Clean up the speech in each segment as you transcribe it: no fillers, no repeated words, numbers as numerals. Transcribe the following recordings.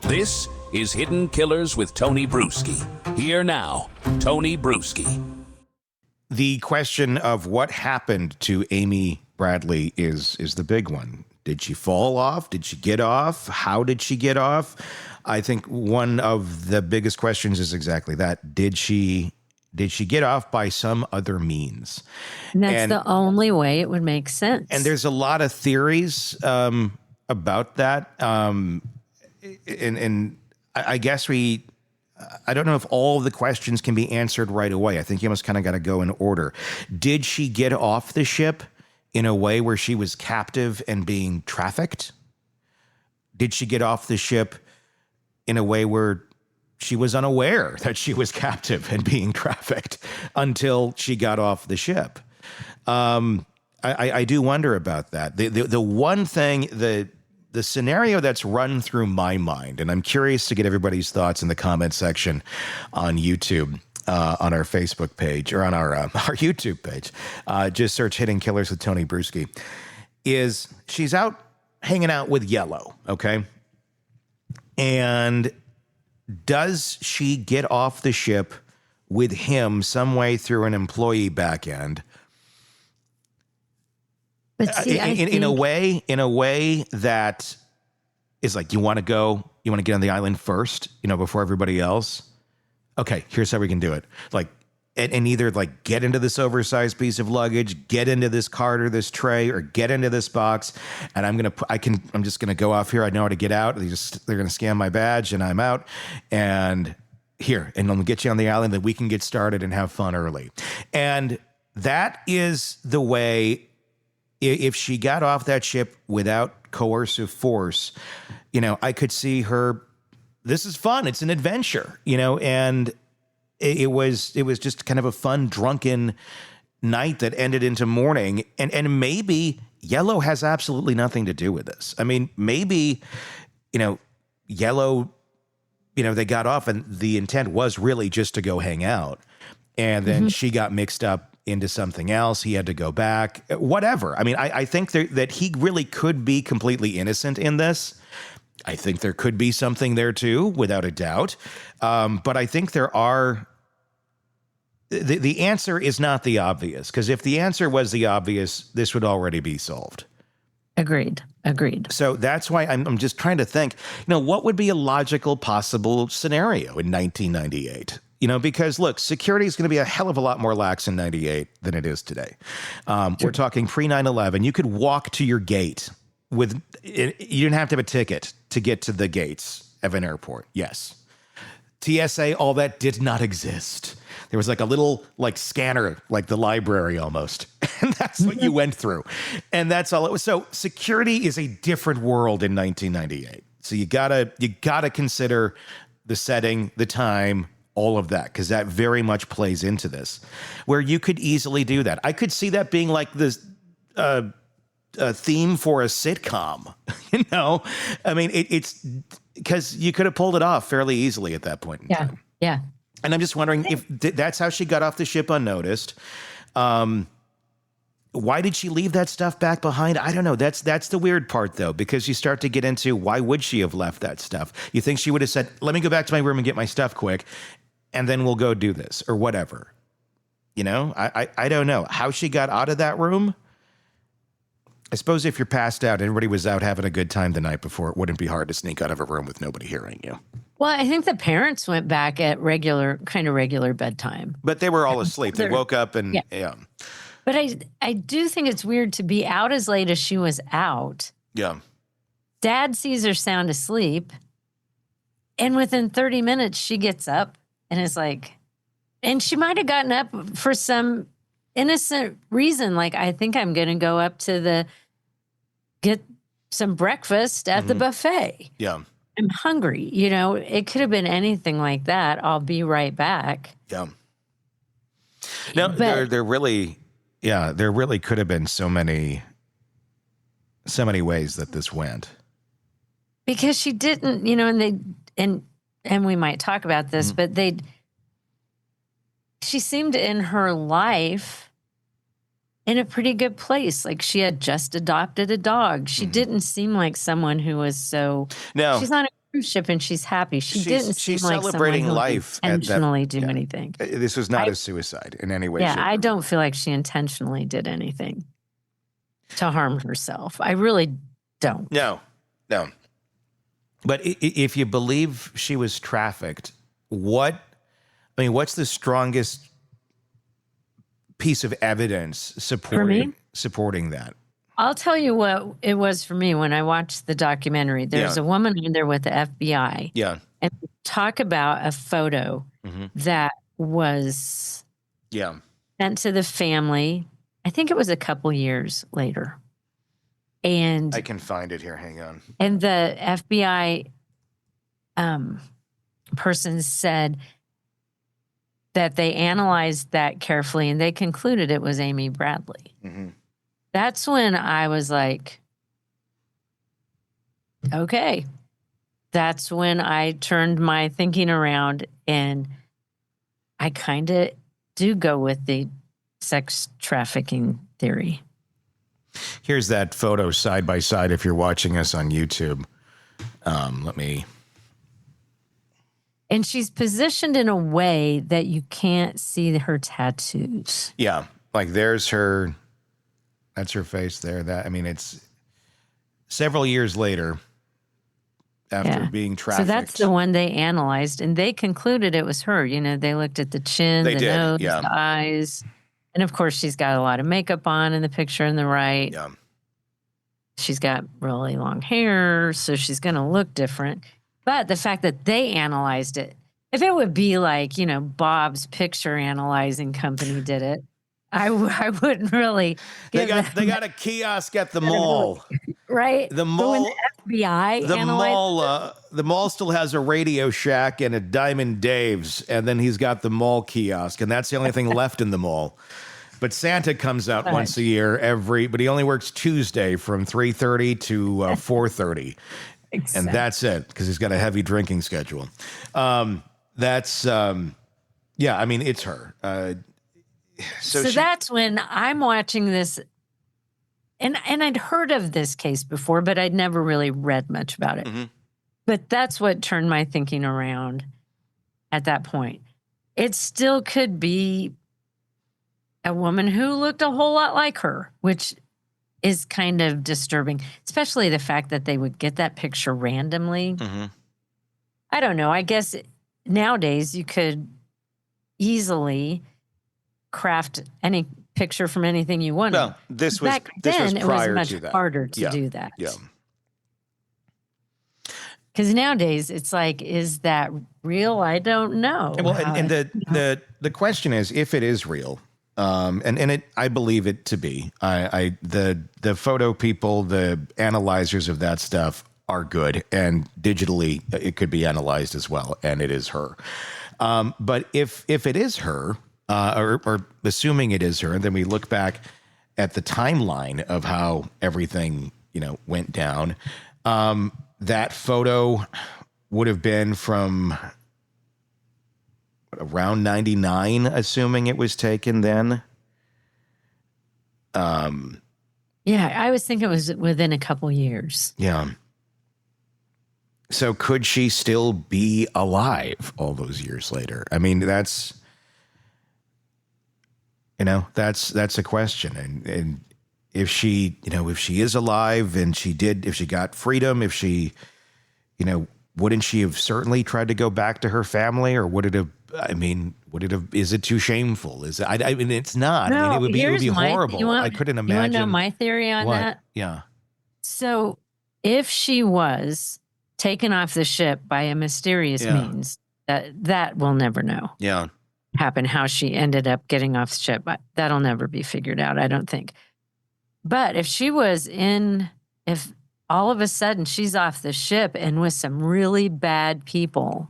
This is Hidden Killers with Tony Brueski. Here now, Tony Brueski. The question of what happened to Amy Bradley is the big one. Did she fall off? Did she get off? How did she get off? I think one of the biggest questions is exactly that. Did she get off by some other means? And that's the only way it would make sense. And there's a lot of theories about that. And I guess I don't know if all of the questions can be answered right away. I think you almost kind of got to go in order. Did she get off the ship in a way where she was captive and being trafficked? Did she get off the ship in a way where she was unaware that she was captive and being trafficked until she got off the ship? I do wonder about that. The one thing, the scenario that's run through my mind, and I'm curious to get everybody's thoughts in the comment section on YouTube, on our Facebook page, or on our YouTube page. Just search Hidden Killers with Tony Brueski. Is she's out hanging out with Yellow, okay? And does she get off the ship with him some way through an employee back end? But see, in a way that is like, you want to get on the island first, before everybody else. Okay, here's how we can do it. Like, and either like get into this oversized piece of luggage, get into this cart or this tray, or get into this box. And I'm just gonna go off here. I know how to get out. They're gonna scan my badge, and I'm out. And here, and I'm gonna get you on the island that we can get started and have fun early. And that is the way. If she got off that ship without coercive force, I could see her. This is fun. It's an adventure, and it was just kind of a fun, drunken night that ended into morning. And maybe Yellow has absolutely nothing to do with this. I mean, maybe, Yellow, they got off and the intent was really just to go hang out. And then she got mixed up into something else. He had to go back, whatever. I mean, I think that he really could be completely innocent in this. I think there could be something there too, without a doubt. But I think there are, the answer is not the obvious, because if the answer was the obvious, this would already be solved. Agreed. So that's why I'm just trying to think, what would be a logical possible scenario in 1998? Because look, security is going to be a hell of a lot more lax in 98 than it is today. We're talking pre 9/11. You could walk to your gate you didn't have to have a ticket to get to the gates of an airport. Yes. TSA, all that did not exist. There was like a little scanner, like the library almost. And that's what you went through. And that's all it was. So security is a different world in 1998. So you gotta consider the setting, the time, all of that, because that very much plays into this, where you could easily do that. I could see that being like this a theme for a sitcom, I mean, it's because you could have pulled it off fairly easily at that point in time. Yeah. And I'm just wondering if that's how she got off the ship unnoticed. Why did she leave that stuff back behind? I don't know. That's the weird part, though, because you start to get into why would she have left that stuff? You think she would have said, let me go back to my room and get my stuff quick, and then we'll go do this or whatever. I don't know how she got out of that room. I suppose if you're passed out, everybody was out having a good time the night before, it wouldn't be hard to sneak out of a room with nobody hearing you. Well, I think the parents went back at regular bedtime. But they were all asleep. They woke up and yeah. But I do think it's weird to be out as late as she was out. Yeah. Dad sees her sound asleep. And within 30 minutes, she gets up and is like, and she might have gotten up for some innocent reason. Like, I think I'm going to go up to get some breakfast at the buffet. Yeah. I'm hungry. It could have been anything like that. I'll be right back. Yeah. No, there really could have been so many ways that this went. Because she didn't, and we might talk about this, but she seemed in her life in a pretty good place. Like, she had just adopted a dog. She didn't seem like someone who was so... No. She's not a cruise ship and she's happy. She didn't seem she's like celebrating someone who life would at that- intentionally do yeah. anything. This was not a suicide in any way. Yeah, shape, I or don't feel like she intentionally did anything to harm herself. I really don't. No. But if you believe she was trafficked, what's the strongest piece of evidence supporting that? I'll tell you what it was for me when I watched the documentary. There's a woman in there with the FBI. Yeah. And talk about a photo that was sent to the family. I think it was a couple years later. And I can find it here. Hang on. And the FBI person said that they analyzed that carefully and they concluded it was Amy Bradley. Mm-hmm. That's when I was like, okay. That's when I turned my thinking around and I kind of do go with the sex trafficking theory. Here's that photo side by side if you're watching us on YouTube. And she's positioned in a way that you can't see her tattoos. Yeah, like that's her face there. It's several years later after being trafficked. So that's the one they analyzed, and they concluded it was her. You know, they looked at the chin, nose, the eyes. And of course, she's got a lot of makeup on in the picture on the right. Yeah. She's got really long hair, so she's going to look different. But the fact that they analyzed it, if it would be like, Bob's Picture Analyzing Company did it, I wouldn't really. They got a kiosk at the mall, right? The mall, but when the FBI, the mall still has a Radio Shack and a Diamond Dave's, and then he's got the mall kiosk, and that's the only thing left in the mall. But Santa comes out once a year but he only works Tuesday from 3:30 to 4:30. Exactly. And that's it, because he's got a heavy drinking schedule. It's her. So that's when I'm watching this, and I'd heard of this case before, but I'd never really read much about it. Mm-hmm. But that's what turned my thinking around at that point. It still could be a woman who looked a whole lot like her, which is kind of disturbing, especially the fact that they would get that picture randomly. Mm-hmm. I don't know. I guess nowadays you could easily craft any picture from anything you wanted. Well, this was Back then, it was much to that. harder to do that. Yeah. Because nowadays it's like, is that real? I don't know. Well, and the question is, if it is real, I believe it to be. The photo people, the analyzers of that stuff are good, and digitally it could be analyzed as well, and it is her. But if it is her, or assuming it is her, and then we look back at the timeline of how everything went down, that photo would have been from around 99, assuming it was taken then. Yeah, I was thinking it was within a couple years. Yeah. So could she still be alive all those years later? I mean, that's a question. And if she is alive and if she got freedom, if she, wouldn't she have certainly tried to go back to her family, or would it have, is it too shameful? Is it, I mean, it's not. No, it would be horrible. I couldn't imagine. You want to know my theory on that? Yeah. So if she was taken off the ship by a mysterious means, that we'll never know. Yeah. Happen, how she ended up getting off the ship. That'll never be figured out, I don't think. But if all of a sudden she's off the ship and with some really bad people,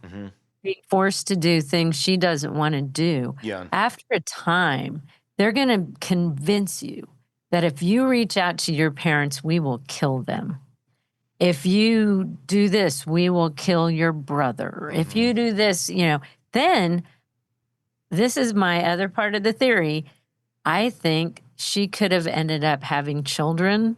being forced to do things she doesn't want to do, after a time, they're going to convince you that if you reach out to your parents, we will kill them. If you do this, we will kill your brother. If you do this, then this is my other part of the theory. I think she could have ended up having children.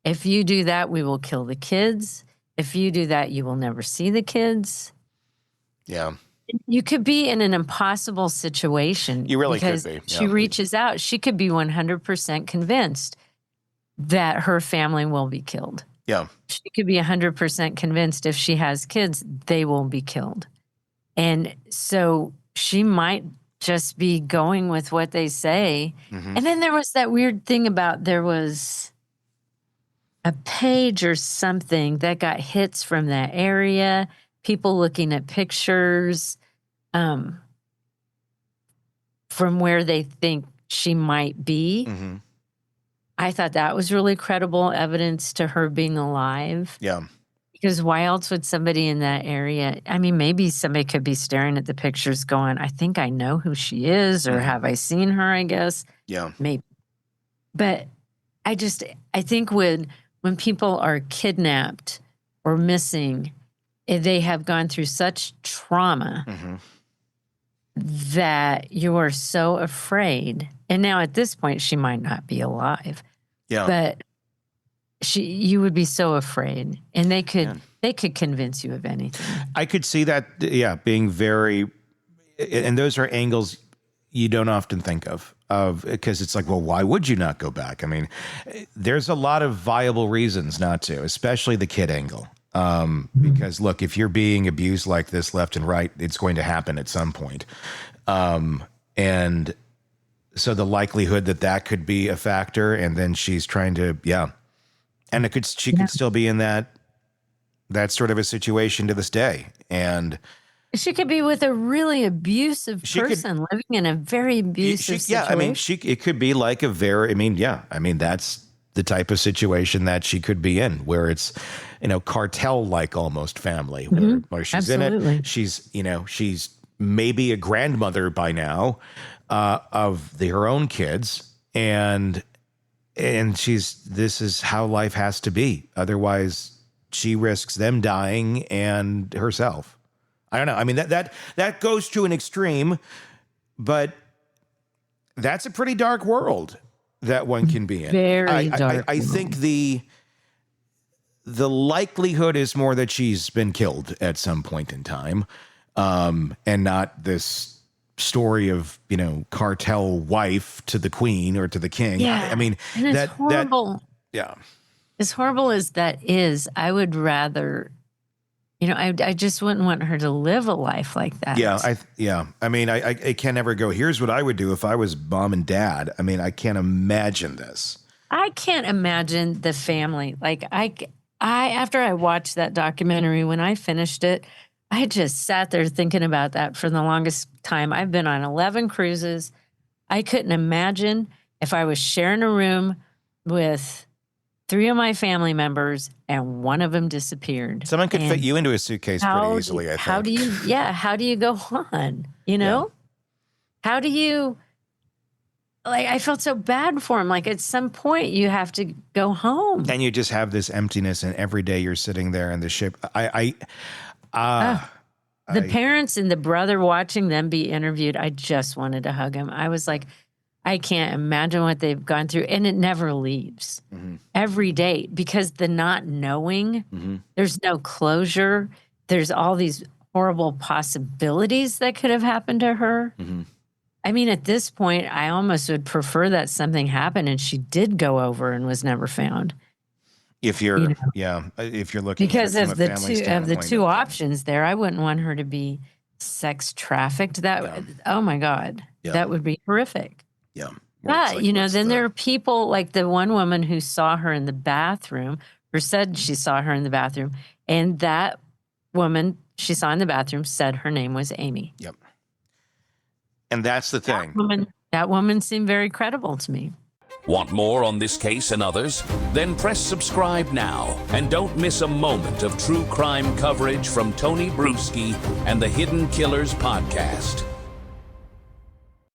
If you do that, we will kill the kids. if you do that, you will never see the kids. Yeah. You could be in an impossible situation. You really could because be. She Yeah. reaches out. She could be 100% convinced that her family will be killed. Yeah. She could be 100% convinced if she has kids, they will be killed. And so she might just be going with what they say. Mm-hmm. And then there was that weird thing about there was a page or something that got hits from that area, people looking at pictures from where they think she might be. Mm-hmm. I thought that was really credible evidence to her being alive. Yeah. Because why else would somebody in that area? I mean, maybe somebody could be staring at the pictures going, I think I know who she is, or have I seen her, I guess. Yeah. Maybe. But I think when people are kidnapped or missing, they have gone through such trauma that you are so afraid. And now at this point, she might not be alive. Yeah. But you would be so afraid, and they could convince you of anything. I could see that, being very, and those are angles you don't often think of because it's like, well, why would you not go back? I mean, there's a lot of viable reasons not to, especially the kid angle. Because look, if you're being abused like this left and right, it's going to happen at some point. And so the likelihood that could be a factor, and then she's trying to, and she could still be in that sort of a situation to this day. And she could be with a really abusive person living in a very abusive situation. I mean, it could be like that's the type of situation that she could be in, where it's, cartel-like almost family, where she's Absolutely. in it. She's maybe a grandmother by now of her own kids, and this is how life has to be. Otherwise, she risks them dying and herself. I don't know. I mean, that goes to an extreme, but that's a pretty dark world that one can be in. Very dark. I think the likelihood is more that she's been killed at some point in time, and not this story of, cartel wife to the queen or to the king. Yeah. I mean, and it's horrible. As horrible as that is, I would rather, I just wouldn't want her to live a life like that. I mean, I can't ever go, here's what I would do if I was mom and dad. I mean, I can't imagine this. I can't imagine the family. Like I after I watched that documentary, when I finished it, I just sat there thinking about that for the longest time. I've been on 11 cruises. I couldn't imagine if I was sharing a room with 3 of my family members and one of them disappeared. Someone could fit you into a suitcase pretty easily, I think. How do you go on? How do you, I felt so bad for him. Like at some point you have to go home. And you just have this emptiness, and every day you're sitting there in the ship. The parents and the brother watching them be interviewed, I just wanted to hug him. I was like, I can't imagine what they've gone through. And it never leaves every day, because the not knowing, there's no closure. There's all these horrible possibilities that could have happened to her. I mean, at this point, I almost would prefer that something happened and she did go over and was never found. If you're looking, because of the two options there, I wouldn't want her to be sex trafficked. Oh my God, that would be horrific. Yeah. But then there are people like the one woman who saw her in the bathroom, or said she saw her in the bathroom, and that woman she saw in the bathroom said her name was Amy. Yep. And that's the thing. That woman seemed very credible to me. Want more on this case and others? Then press subscribe now and don't miss a moment of true crime coverage from Tony Brueski and the Hidden Killers podcast.